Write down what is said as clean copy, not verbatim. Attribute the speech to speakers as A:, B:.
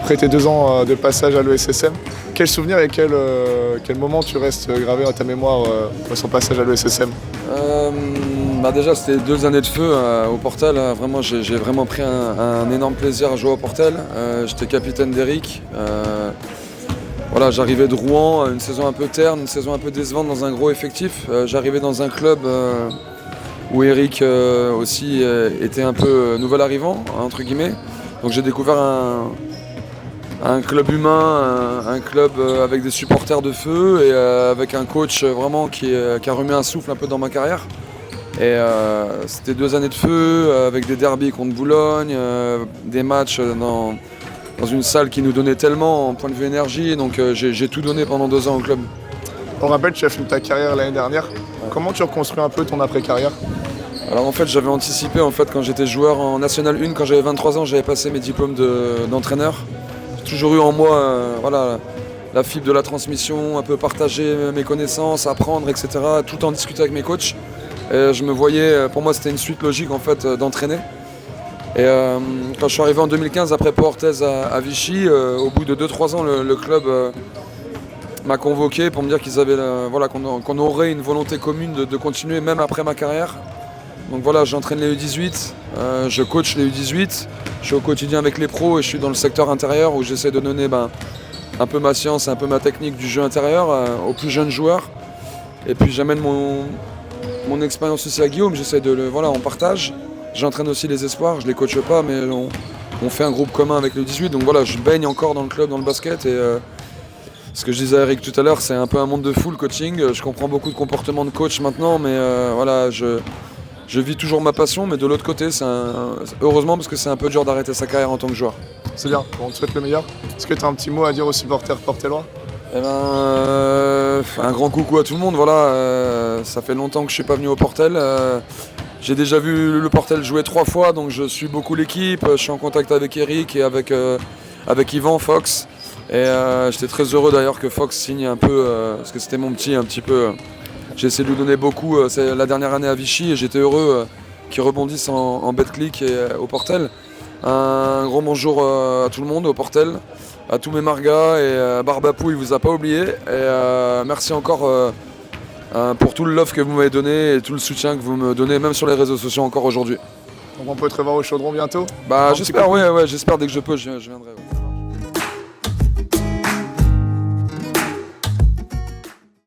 A: après tes 2 ans de passage à l'ESSM. Quel souvenir et quel moment tu restes gravé dans ta mémoire de son passage à l'ESSM?
B: Déjà c'était 2 années de feu au Portel. Vraiment, j'ai vraiment pris un énorme plaisir à jouer au Portel. J'étais capitaine d'Eric. Voilà, j'arrivais de Rouen, une saison un peu terne, une saison un peu décevante dans un gros effectif. J'arrivais dans un club où Eric aussi était un peu nouvel arrivant, entre guillemets. Donc j'ai découvert un club humain, un club avec des supporters de feu et avec un coach vraiment qui a remis un souffle un peu dans ma carrière. Et c'était 2 années de feu avec des derbys contre Boulogne, des matchs dans une salle qui nous donnait tellement en point de vue énergie. Donc j'ai tout donné pendant 2 ans au club.
A: On rappelle, tu as fini ta carrière l'année dernière.
B: Ouais.
A: Comment tu reconstruis un peu ton après-carrière?
B: Alors en fait j'avais anticipé quand j'étais joueur en National 1, quand j'avais 23 ans, j'avais passé mes diplômes d'entraîneur. J'ai toujours eu en moi la fibre de la transmission, un peu partager mes connaissances, apprendre, etc. Tout en discuter avec mes coachs. Et je me voyais, pour moi c'était une suite logique en fait d'entraîner. Et quand je suis arrivé en 2015 après Pau Orthez à Vichy, au bout de 2-3 ans le club m'a convoqué pour me dire qu'ils avaient qu'on aurait une volonté commune de continuer même après ma carrière. Donc voilà, j'entraîne les U18, je coach les U18, je suis au quotidien avec les pros et je suis dans le secteur intérieur où j'essaie de donner un peu ma science et un peu ma technique du jeu intérieur aux plus jeunes joueurs. Et puis j'amène mon expérience aussi à Guillaume, j'essaie on partage. J'entraîne aussi les espoirs, je les coache pas, mais on fait un groupe commun avec les U18. Donc voilà, je baigne encore dans le club, dans le basket. Et ce que je disais à Eric tout à l'heure, c'est un peu un monde de fou le coaching. Je comprends beaucoup de comportements de coach maintenant, mais je vis toujours ma passion, mais de l'autre côté, heureusement parce que c'est un peu dur d'arrêter sa carrière en tant que joueur.
A: C'est bien, on te souhaite le meilleur. Est-ce que tu as un petit mot à dire aux supporters portellois?
B: Un grand coucou à tout le monde. Ça fait longtemps que je suis pas venu au Portel. J'ai déjà vu le Portel jouer 3 fois, donc je suis beaucoup l'équipe. Je suis en contact avec Eric et avec Yvan Fox. Et j'étais très heureux d'ailleurs que Fox signe un peu, parce que c'était mon petit un petit peu. J'ai essayé de lui donner beaucoup c'est la dernière année à Vichy et j'étais heureux qu'il rebondisse en Betclic et au Portel. Un gros bonjour à tout le monde au Portel, à tous mes margas et Barbapou, il vous a pas oublié. Et merci encore pour tout le love que vous m'avez donné et tout le soutien que vous me donnez, même sur les réseaux sociaux encore aujourd'hui.
A: Donc on peut te revoir au Chaudron bientôt?
B: J'espère, ouais, j'espère dès que je peux, je viendrai. Ouais.